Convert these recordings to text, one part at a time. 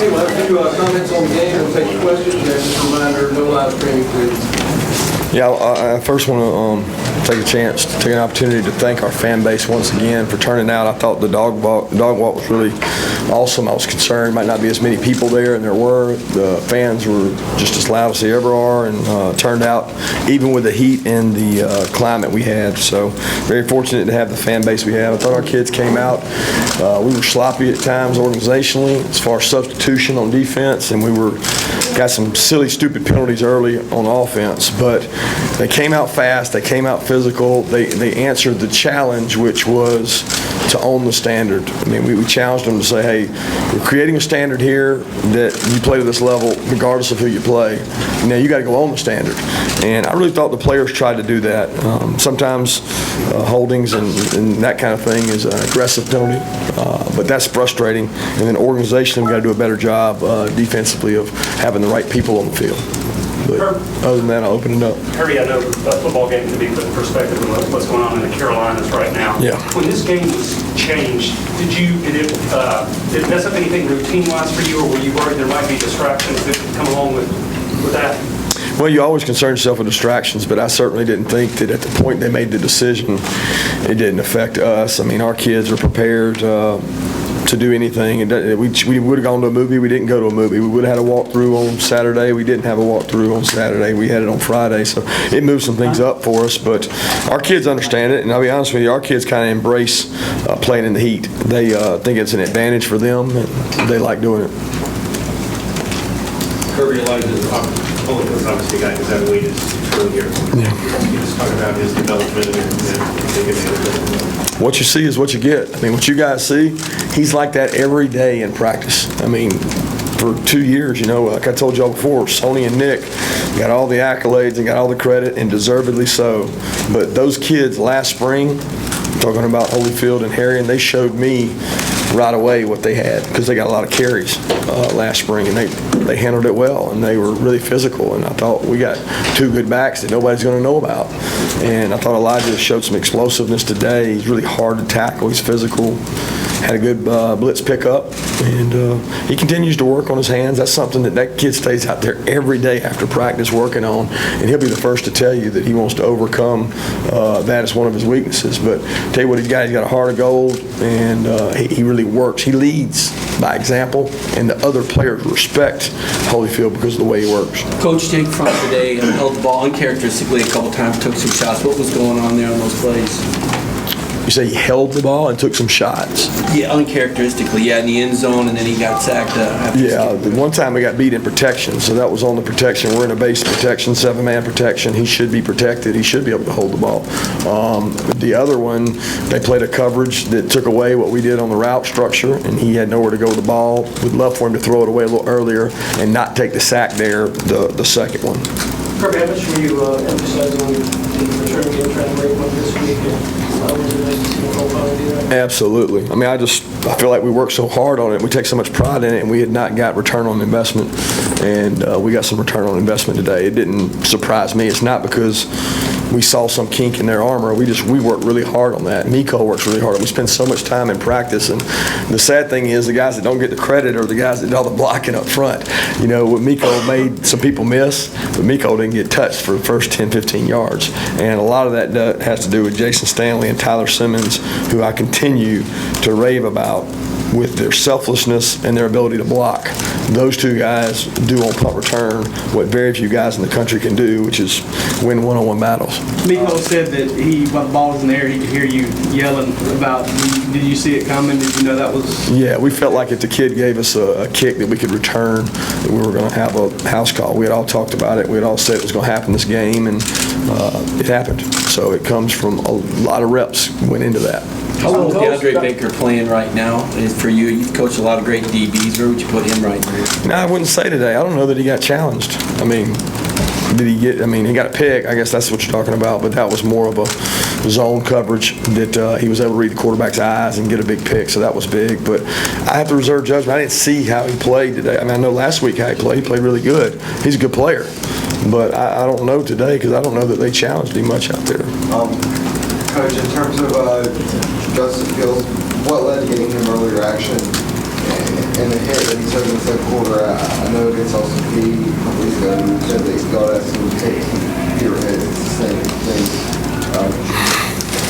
Okay, we'll have a few comments on the game. We'll take your questions. And just a reminder, no live streaming, please. Yeah, I first want to take a chance to take an opportunity to thank our fan base once again for turning out. I thought the dog walk was really awesome. I was concerned might not be as many people there, and there were. The fans were just as loud as they ever are, and turned out even with the heat and the climate we had. So very fortunate to have the fan base we have. I thought our kids came out. We were sloppy at times organizationally as far as substitution on defense, and we got some silly, stupid penalties early on offense, but they came out fast, they came out physical, they answered the challenge, which was to own the standard. I mean, we challenged them to say, hey, we're creating a standard here that you play to this level regardless of who you play. Now you got to go own the standard. And I really thought the players tried to do that. Sometimes holdings and that kind of thing is an aggressive penalty, but that's frustrating. And then organizationally, we've got to do a better job defensively of having the right people on the field. But other than that, I'll open it up. Kirby, I know a football game can be put in perspective of what's going on in the Carolinas right now. Yeah. When this game was changed, did it mess up anything routine-wise for you, or were you worried there might be distractions that could come along with that? Well, you always concern yourself with distractions, but I certainly didn't think that at the point they made the decision, it didn't affect us. I mean, our kids are prepared to do anything. We would have gone to a movie. We didn't go to a movie. We would have had a walkthrough on Saturday. We didn't have a walkthrough on Saturday. We had it on Friday, so it moved some things up for us. But our kids understand it, and I'll be honest with you, our kids kind of embrace playing in the heat. They think it's an advantage for them, and they like doing it. Kirby, a lot of this obviously guy who's had weight is true here. Yeah. Can you just talk about his development and take advantage of it? What you see is what you get. I mean, what you guys see, he's like that every day in practice. I mean, for 2 years, you know, like I told y'all before, Sony and Nick got all the accolades and got all the credit, and deservedly so. But those kids last spring, talking about Holyfield and Harry, and they showed me right away what they had, because they got a lot of carries last spring, and they handled it well, and they were really physical. And I thought we got 2 good backs that nobody's going to know about. And I thought Elijah showed some explosiveness today. He's really hard to tackle. He's physical. Had a good blitz pickup, and he continues to work on his hands. That's something that kid stays out there every day after practice working on, and he'll be the first to tell you that he wants to overcome that as one of his weaknesses. But tell you what, he's got a heart of gold, and he really works. He leads by example, and the other players respect Holyfield because of the way he works. Coach Jake Front today held the ball uncharacteristically a couple times, took some shots. What was going on there on those plays? You say he held the ball and took some shots? Yeah, uncharacteristically. Yeah, in the end zone, and then he got sacked. Yeah, the one time we got beat in protection, so that was on the protection. We're in a base protection, 7-man protection. He should be protected. He should be able to hold the ball. The other one, they played a coverage that took away what we did on the route structure, and he had nowhere to go with the ball. We'd love for him to throw it away a little earlier and not take the sack there, the second one. Kirby, how much were you emphasizing on the return game, trying to break one this week? Absolutely. I mean, I feel like we worked so hard on it. We take so much pride in it, and we had not got return on investment, and we got some return on investment today. It didn't surprise me. It's not because we saw some kink in their armor. We worked really hard on that. Miko works really hard. We spend so much time in practice, and the sad thing is the guys that don't get the credit are the guys that do all the blocking up front. You know, what Miko made some people miss, but Miko didn't get touched for the first 10, 15 yards. And a lot of that has to do with Jason Stanley and Tyler Simmons, who I continue to rave about with their selflessness and their ability to block. Those 2 guys do on punt return what very few guys in the country can do, which is win one-on-one battles. Miko said that while the ball was in the air, he could hear you yelling about, did you see it coming? Did you know that was? Yeah, we felt like if the kid gave us a kick that we could return, that we were going to have a house call. We had all talked about it. We had all said it was going to happen this game, and it happened. So it comes from a lot of reps went into that. How well is DeAndre Baker playing right now for you? You've coached a lot of great DBs. Where would you put him right now? No, I wouldn't say today. I don't know that he got challenged. I mean, he got a pick. I guess that's what you're talking about, but that was more of a zone coverage that he was able to read the quarterback's eyes and get a big pick, so that was big. But I have to reserve judgment. I didn't see how he played today. I mean, I know last week how he played. He played really good. He's a good player. But I don't know today because I don't know that they challenged him much out there. Coach, in terms of Justin Fields, what led to getting him earlier action? and the hit that he took in the second quarter, I know against Austin Peay a couple weeks ago, he said that he's got that some hits and hit head. It's the same thing.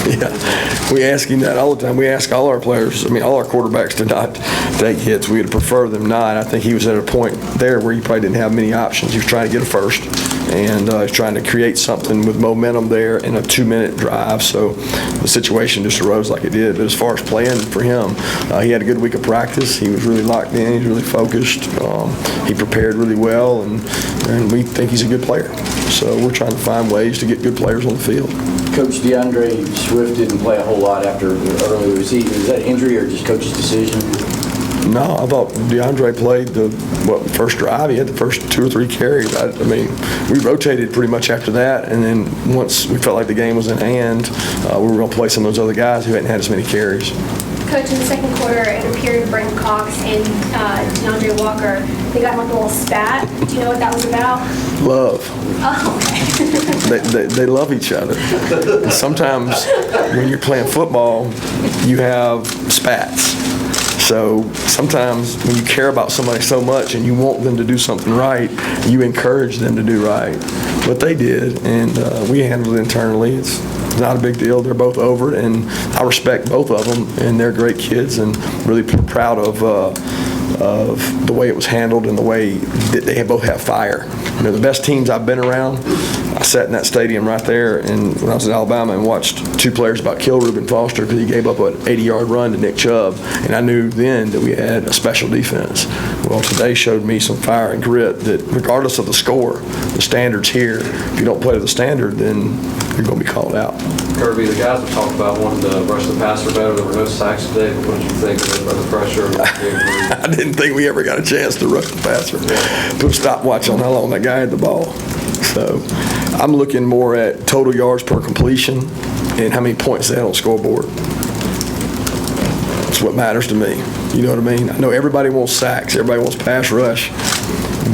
Yeah, we ask him that all the time. We ask all our players, all our quarterbacks to not take hits. We would prefer them not. I think he was at a point there where he probably didn't have many options. He was trying to get a first, and he's trying to create something with momentum there in a 2-minute drive. So the situation just arose like it did. But as far as playing for him, he had a good week of practice. He was really locked in. He was really focused. He prepared really well, and we think he's a good player. So we're trying to find ways to get good players on the field. Coach DeAndre Swift didn't play a whole lot after earlier. Was that injury or just coach's decision? No, I thought DeAndre played the first drive. He had the first 2 or 3 carries. We rotated pretty much after that, and then once we felt like the game was in hand, we were going to play some of those other guys who hadn't had as many carries. Coach, in the second quarter, it appeared Brandon Cox and DeAndre Walker, they got like a little spat. Do you know what that was about? Love. Oh, okay. They love each other. And sometimes when you're playing football, you have spats. So sometimes when you care about somebody so much and you want them to do something right, you encourage them to do right. But they did, and we handled it internally. It's not a big deal. They're both over it, and I respect both of them, and they're great kids, and really proud of the way it was handled and the way that they both have fire. The best teams I've been around, I sat in that stadium right there and when I was in Alabama and watched 2 players about kill Reuben Foster because he gave up an 80-yard run to Nick Chubb, and I knew then that we had a special defense. Well, today showed me some fire and grit that regardless of the score, the standard's here. If you don't play to the standard, then you're going to be called out. Kirby, the guys have talked about wanting to rush the passer better. There were no sacks today. What did you think of the pressure? I didn't think we ever got a chance to rush the passer. Put a stopwatch on how long that guy had the ball. So I'm looking more at total yards per completion and how many points they had on the scoreboard. That's what matters to me. You know what I mean? I know everybody wants sacks. Everybody wants pass rush.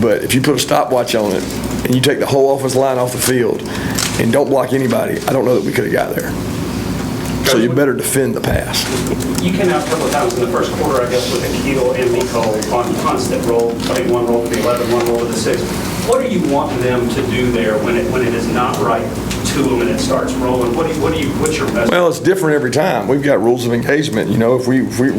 But if you put a stopwatch on it and you take the whole offensive line off the field and don't block anybody, I don't know that we could have got there. So you better defend the pass. You came out a couple of times in the first quarter, I guess, with Akil and Miko on constant roll. I think one roll to the 11, one roll to the 6. What do you want them to do there when it is not right to them and it starts rolling? What's your message? Well, it's different every time. We've got rules of engagement. If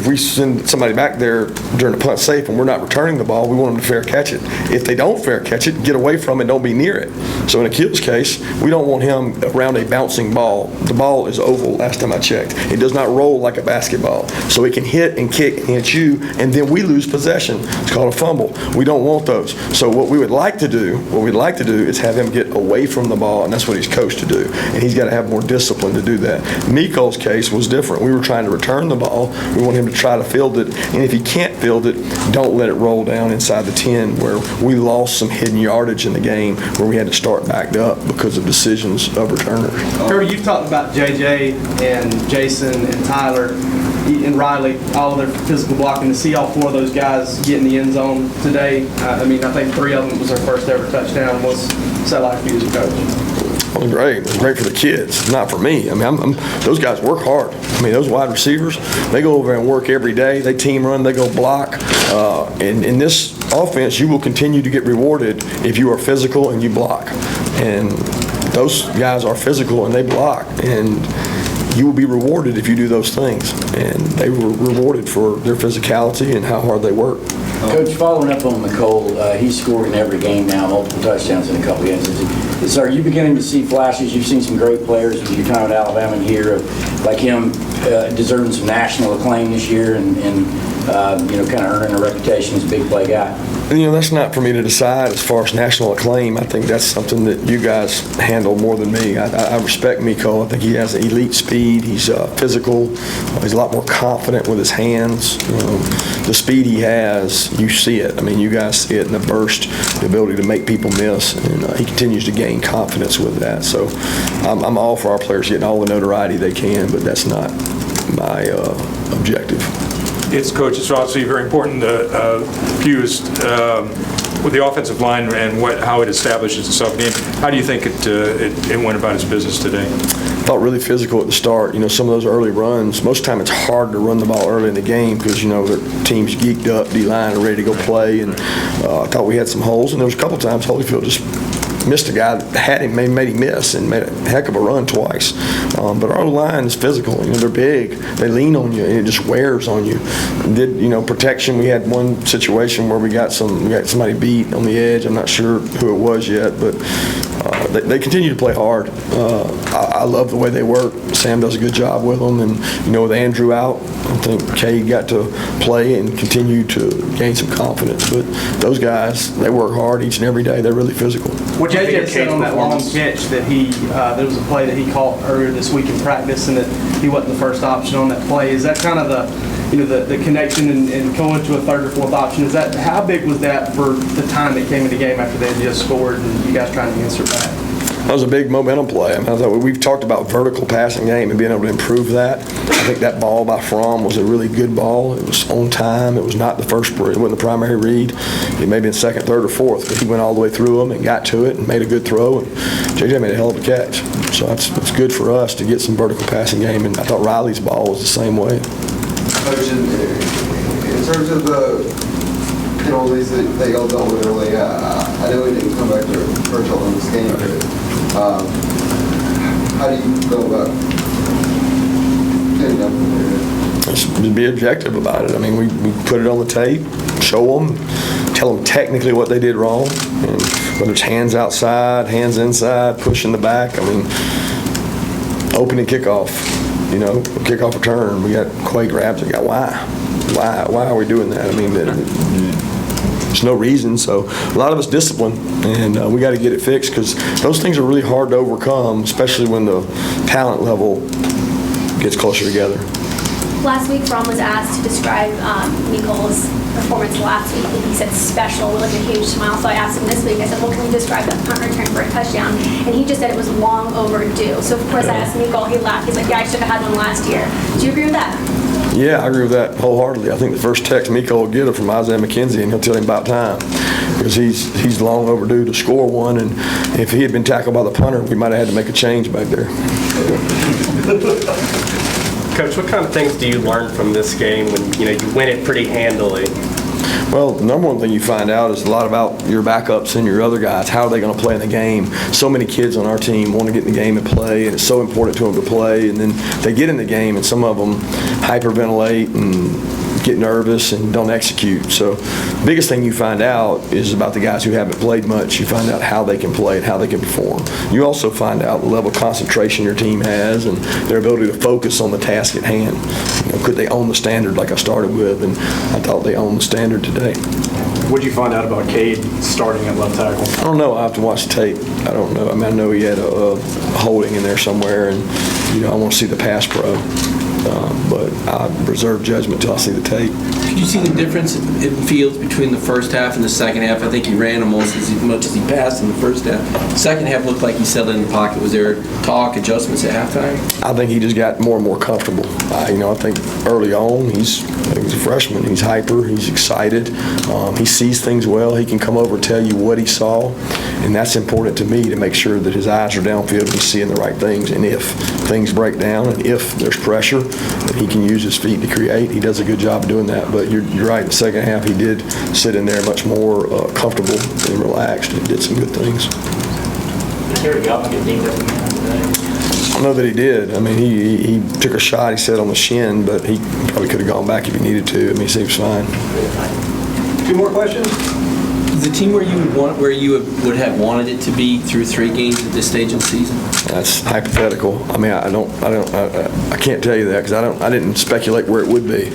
we send somebody back there during the punt safe and we're not returning the ball, we want them to fair catch it. If they don't fair catch it, get away from it, don't be near it. So in Akil's case, we don't want him around a bouncing ball. The ball is oval last time I checked. It does not roll like a basketball. So it can hit and kick and hit you, and then we lose possession. It's called a fumble. We don't want those. So what we'd like to do is have him get away from the ball, and that's what he's coached to do. And he's got to have more discipline to do that. Miko's case was different. We were trying to return the ball. We want him to try to field it. And if he can't field it, don't let it roll down inside the 10 where we lost some hidden yardage in the game where we had to start backed up because of decisions of returners. Kirby, you've talked about JJ and Jason and Tyler and Riley, all of their physical blocking. To see all 4 of those guys get in the end zone today, I think 3 of them was their first ever touchdown. What's that like for you as a coach? It was great. It was great for the kids, not for me. Those guys work hard. Those wide receivers, they go over and work every day. They team run, they go block. And in this offense, you will continue to get rewarded if you are physical and you block. And those guys are physical and they block. And you will be rewarded if you do those things. And they were rewarded for their physicality and how hard they work. Coach, following up on McCole, he's scored in every game now, multiple touchdowns in a couple of games. Are you beginning to see flashes? You've seen some great players with your time at Alabama here, like him deserving some national acclaim this year and kind of earning a reputation as a big play guy. That's not for me to decide as far as national acclaim. I think that's something that you guys handle more than me. I respect Miko. I think he has elite speed. He's physical. He's a lot more confident with his hands. The speed he has, you see it. You guys see it in the burst, the ability to make people miss, and he continues to gain confidence with that. So I'm all for our players getting all the notoriety they can, but that's not my objective. It's obviously very important. Pew is with the offensive line and how it establishes itself in the game, how do you think it went about its business today? Felt really physical at the start. Some of those early runs, most of the time it's hard to run the ball early in the game because, the team's geeked up, D-line are ready to go play, and I thought we had some holes, and there was a couple times Holyfield just missed a guy that had him, made him miss, and made a heck of a run twice. But our line is physical. They're big. They lean on you, and it just wears on you. Protection. We had one situation where we got somebody beat on the edge. I'm not sure who it was yet, but they continue to play hard. I love the way they work. Sam does a good job with them, and with Andrew out, I think Cade got to play and continue to gain some confidence. But those guys, they work hard each and every day. They're really physical. What JJ said on that long catch that there was a play that he caught earlier this week in practice, and that he wasn't the first option on that play. Is that kind of the connection and going to a third or fourth option? How big was that for the time that came in the game after they had just scored and you guys trying to answer back? That was a big momentum play. I thought we've talked about vertical passing game and being able to improve that. I think that ball by Fromm was a really good ball. It was on time. It was not the first, it wasn't the primary read. It may have been second, third, or fourth, but he went all the way through them and got to it and made a good throw. And JJ made a hell of a catch. So it's good for us to get some vertical passing game. And I thought Riley's ball was the same way. Coach, in terms of the penalties that y'all dealt with early, I know we didn't come back to hurt y'all in this game, but how do you go about getting up there? Just be objective about it. We put it on the tape, show them, tell them technically what they did wrong, and whether it's hands outside, hands inside, push in the back. Opening kickoff, kickoff return. We got Quay grabs. We got why are we doing that? There's no reason. So a lot of it's discipline, and we got to get it fixed because those things are really hard to overcome, especially when the talent level gets closer together. Last week, Fromm was asked to describe Nicole's performance last week, and he said special with a huge smile. So I asked him this week, I said, well, can you describe that punt return for a touchdown? And he just said it was long overdue. So of course I asked Nicole, he laughed. He's like, yeah, I should have had one last year. Do you agree with that? Yeah, I agree with that wholeheartedly. I think the first text Miko will get it from Isaiah McKenzie, and he'll tell him about time because he's long overdue to score one. And if he had been tackled by the punter, we might have had to make a change back there. Coach, what kind of things do you learn from this game when you win it pretty handily? Well, the number one thing you find out is a lot about your backups and your other guys. How are they going to play in the game? So many kids on our team want to get in the game and play, and it's so important to them to play. And then they get in the game, and some of them hyperventilate and get nervous and don't execute. So the biggest thing you find out is about the guys who haven't played much. You find out how they can play and how they can perform. You also find out the level of concentration your team has and their ability to focus on the task at hand. Could they own the standard like I started with? And I thought they owned the standard today. What did you find out about Cade starting at left tackle? I don't know. I have to watch the tape. I don't know. I know he had a holding in there somewhere, and I want to see the pass pro. But I reserve judgment till I see the tape. Did you see the difference in Fields between the first half and the second half? I think he ran almost as much as he passed in the first half. Second half looked like he settled in the pocket. Was there talk, adjustments at halftime? I think he just got more and more comfortable. I think early on, he's a freshman. He's hyper. He's excited. He sees things well. He can come over and tell you what he saw, and that's important to me to make sure that his eyes are downfield and he's seeing the right things. And if things break down and if there's pressure, then he can use his feet to create. He does a good job of doing that. But you're right. In the second half, he did sit in there much more comfortable and relaxed and did some good things. I know that he did. He took a shot, he said, on the shin, but he probably could have gone back if he needed to. He seems fine. 2 more questions? Is the team where you would have wanted it to be through 3 games at this stage of the season? That's hypothetical. I can't tell you that because I didn't speculate where it would be.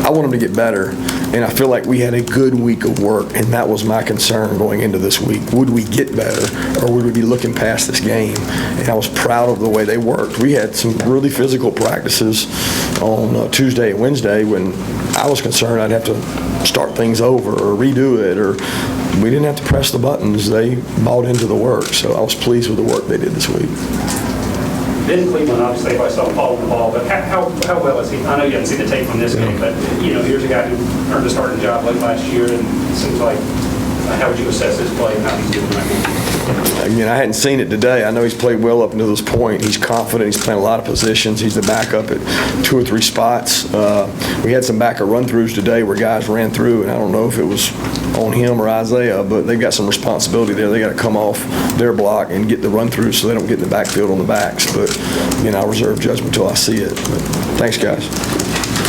I want them to get better, and I feel like we had a good week of work, and that was my concern going into this week. Would we get better, or would we be looking past this game? And I was proud of the way they worked. We had some really physical practices on Tuesday and Wednesday when I was concerned I'd have to start things over or redo it, or we didn't have to press the buttons. They bought into the work, so I was pleased with the work they did this week. Then Cleveland, obviously, everybody saw him following the ball, but how well is he? I know you haven't seen the tape from this game, but, here's a guy who earned a starting job late last year, and it seems like, how would you assess his play and how he's doing right now? Again, I hadn't seen it today. I know he's played well up until this point. He's confident. He's playing a lot of positions. He's the backup at 2 or 3 spots. We had some backup run-throughs today where guys ran through, and I don't know if it was on him or Isaiah, but they've got some responsibility there. They got to come off their block and get the run-through so they don't get in the backfield on the backs. But, I'll reserve judgment until I see it. But thanks, guys.